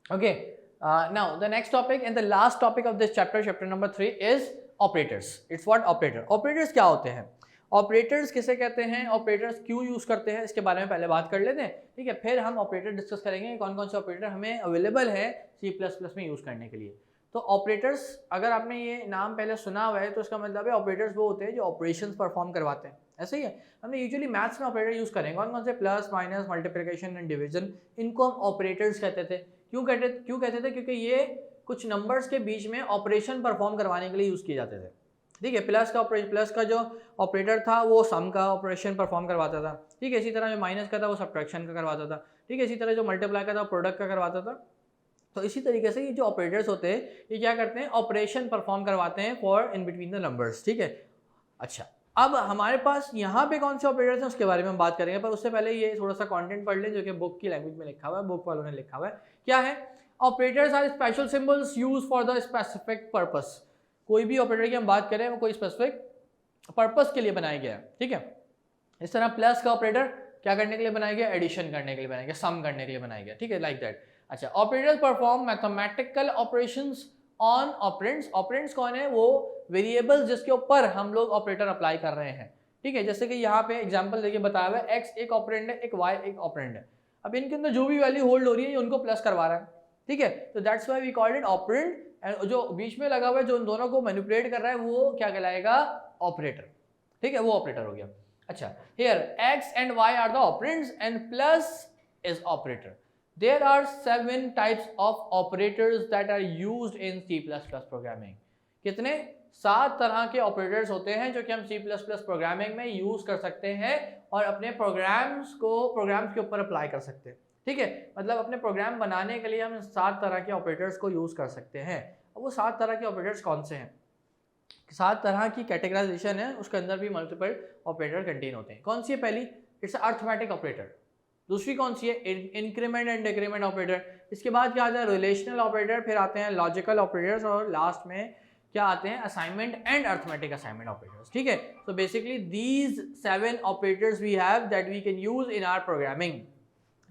Okay, now the next topic and the last topic of this chapter, chapter number 3 is operators. It's what operator. Operators क्या होते हैं? Operators किसे कहते हैं, operators क्यों use करते हैं, इसके बारे में पहले बात कर लेते हैं, ठीक है। फिर हम ऑपरेटर डिस्कस करेंगे कौन कौन से ऑपरेटर हमें अवेलेबल है C++ में यूज करने के लिए। तो ऑपरेटर्स, अगर आपने ये नाम पहले सुना हुआ है तो इसका मतलब है ऑपरेटर्स वो होते हैं जो ऑपरेशंस परफॉर्म करवाते हैं, ऐसे ही है। हमने यूजुअली मैथ्स में ऑपरेटर यूज करें कौन कौन से, plus minus multiplication and division, इनको हम ऑपरेटर्स कहते थे। क्यों कहते थे? क्योंकि ये कुछ नंबर्स के बीच में ऑपरेशन परफॉर्म करवाने के लिए यूज किए जाते थे, ठीक है। प्लस का जो ऑपरेटर था वो सम का ऑपरेशन परफॉर्म करवाता था, ठीक है। इसी तरह जो माइनस का था वो सब्ट्रैक्शन का करवाता था, ठीक है। इसी तरह जो मल्टीप्लाई का था प्रोडक्ट का करवाता था। तो इसी तरीके से ये जो ऑपरेटर्स होते हैं ये क्या करते हैं, ऑपरेशन परफॉर्म करवाते हैं for in between the numbers, ठीक है। अच्छा, अब हमारे पास यहाँ पे कौन से ऑपरेटर्स हैं उसके बारे में हम बात करेंगे, पर उससे पहले ये थोड़ा सा कंटेंट पढ़ लें जो कि बुक की लैंग्वेज में लिखा हुआ है, बुक वालों ने लिखा हुआ है। क्या है? Operators are special symbols use for the specific purpose. कोई भी ऑपरेटर की हम बात करें वो कोई स्पेसिफिक पर्पस के लिए बनाया गया है, ठीक है। इस तरह प्लस का ऑपरेटर क्या करने के लिए बनाया गया, एडिशन करने के लिए बनाया गया, सम करने के लिए बनाया गया, ठीक है, लाइक दैट। अच्छा, operators perform mathematical operations on operands. Operands कौन है? वो वेरिएबल्स जिसके ऊपर हम लोग ऑपरेटर अप्लाई कर रहे हैं, ठीक है। जैसे कि यहाँ पे एग्जांपल देखिए बताया हुआ है, x एक ऑपरेंड है, एक y एक ऑपरेंड है। अब इनके अंदर जो भी वैल्यू होल्ड हो रही है ये उनको प्लस करवा रहा है, ठीक है। तो that's why we called it operand, and जो बीच में लगा हुआ है जो उन दोनों को मैनिपुलेट कर रहा है वो क्या कहलाएगा, ऑपरेटर, ठीक है, वो ऑपरेटर हो गया। अच्छा, here x and y are the operands and plus is operator. There are 7 types of operators that are used in C++ programming. कितने? 7 तरह के ऑपरेटर्स होते हैं जो कि हम C++ प्रोग्रामिंग में यूज कर सकते हैं और अपने प्रोग्राम्स के ऊपर अप्लाई कर सकते हैं, ठीक है। मतलब अपने प्रोग्राम बनाने के लिए हम 7 तरह के ऑपरेटर्स को यूज कर सकते हैं। अब वो 7 तरह के ऑपरेटर्स कौन से हैं? 7 तरह की कैटेगराइजेशन है, उसके अंदर भी मल्टीपल ऑपरेटर कंटेन होते हैं। कौन सी है? पहली, इट्स अर्थमेटिक ऑपरेटर। दूसरी कौन सी है? Increment and decrement operator. इसके बाद क्या आता है? रिलेशनल ऑपरेटर, फिर आते हैं लॉजिकल ऑपरेटर्स और लास्ट में क्या आते हैं? Assignment and arithmetic assignment operators, ठीक है। So basically these 7 operators we have that we can use in our programming,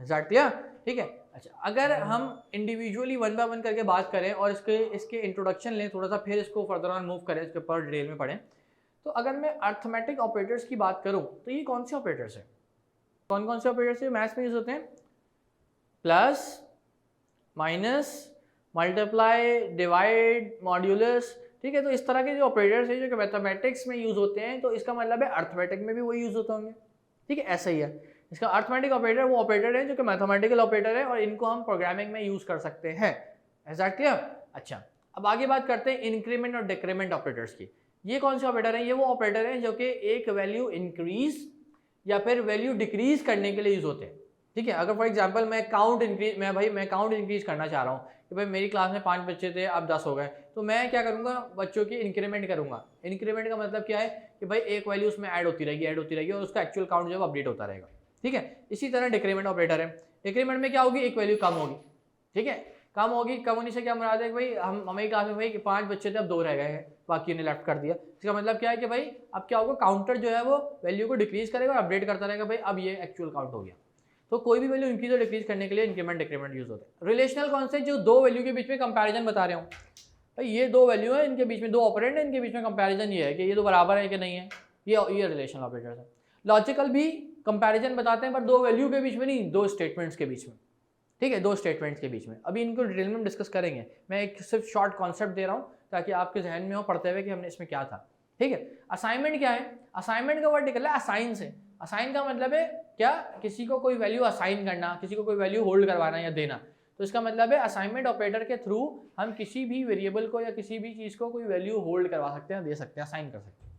ठीक है। अच्छा, अगर हम इंडिविजुअली वन बाय वन करके बात करें और इसके इंट्रोडक्शन लें थोड़ा सा, फिर इसको फर्दर ऑन मूव करें, इसके ऊपर डिटेल में पढ़ें, तो अगर मैं अर्थमेटिक ऑपरेटर्स की बात करूं तो ये कौन से ऑपरेटर्स हैं? कौन कौन से ऑपरेटर्स हैं मैथ्स में यूज होते हैं? Plus, minus, multiply, divide, modulus, ठीक है। तो इस तरह के जो ऑपरेटर्स हैं जो कि मैथमेटिक्स में यूज होते हैं, तो इसका मतलब है अर्थमेटिक में भी वही यूज होते होंगे, ठीक है। ऐसा ही है, इसका अर्थमेटिक ऑपरेटर वो ऑपरेटर है जो कि मैथमेटिकल ऑपरेटर है और इनको हम प्रोग्रामिंग में यूज कर सकते हैं, ऐसा क्लियर? अच्छा, अब आगे बात करते हैं इंक्रीमेंट और डिक्रीमेंट ऑपरेटर्स की। ये कौन से ऑपरेटर हैं? ये वो ऑपरेटर हैं जो कि एक वैल्यू इंक्रीज या फिर वैल्यू डिक्रीज करने के लिए यूज होते हैं, ठीक है। अगर फॉर एग्जांपल मैं काउंट इंक्रीज करना चाह रहा हूँ कि भाई मेरी क्लास में 5 बच्चे थे, अब 10 हो गए, तो मैं क्या करूंगा? बच्चों की इंक्रीमेंट करूंगा। इंक्रीमेंट का मतलब क्या है कि भाई एक वैल्यू उसमें ऐड होती रहेगी और उसका एक्चुअल काउंट जो है अपडेट होता रहेगा, ठीक है। इसी तरह डिक्रीमेंट ऑपरेटर है। डिक्रीमेंट में क्या होगी? एक वैल्यू कम होगी, ठीक है। कम होगी, कम होने से क्या मुराद है कि भाई हमें क्लास में भाई 5 बच्चे थे, अब 2 रह गए हैं, बाकी ने लेफ्ट कर दिया। इसका मतलब क्या है कि भाई अब क्या होगा? काउंटर जो है वो वैल्यू को डिक्रीज करेगा और अपडेट करता रहेगा, भाई अब ये एक्चुअल काउंट हो गया। तो कोई भी वैल्यू इंक्रीज और डिक्रीज करने के लिए इंक्रीमेंट डिक्रीमेंट यूज होता है। रिलेशनल कौन से? जो 2 वैल्यू के बीच में कंपैरिजन बता रहे हो, भाई ये 2 वैल्यू है, इनके बीच में 2 ऑपरेंड है, इनके बीच में कंपैरिजन ये है कि ये 2 बराबर है कि नहीं है, ये रिलेशनल ऑपरेटर्स है। लॉजिकल भी कंपैरिजन बताते हैं पर 2 वैल्यू के बीच में नहीं, 2 स्टेटमेंट्स के बीच में, ठीक है, 2 स्टेटमेंट्स के बीच में। अभी इनको डिटेल में डिस्कस करेंगे, मैं एक सिर्फ शॉर्ट कॉन्सेप्ट दे रहा हूँ ताकि आपके जहन में हो पढ़ते हुए कि हमने इसमें क्या था, ठीक है। असाइनमेंट क्या है? असाइनमेंट का वर्ड निकला है असाइन से। असाइन का मतलब है क्या? किसी को कोई वैल्यू असाइन करना, किसी को कोई वैल्यू होल्ड करवाना या देना। तो इसका मतलब है असाइनमेंट ऑपरेटर के थ्रू हम किसी भी वेरिएबल को या किसी भी चीज को कोई वैल्यू होल्ड करवा सकते हैं, दे सकते हैं, असाइन कर सकते हैं,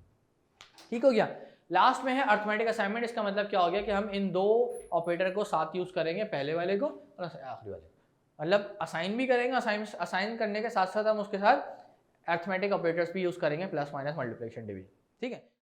ठीक हो गया। लास्ट में है अर्थमेटिक असाइनमेंट। इसका मतलब क्या हो गया कि हम इन 2 ऑपरेटर को साथ यूज करेंगे, पहले वाले को और आखिरी वाले को, मतलब असाइन भी करेंगे, असाइन करने के साथ साथ हम उसके साथ अर्थमेटिक ऑपरेटर्स भी यूज करेंगे, प्लस माइनस मल्टीप्लिकेशन डिवीजन, ठीक है।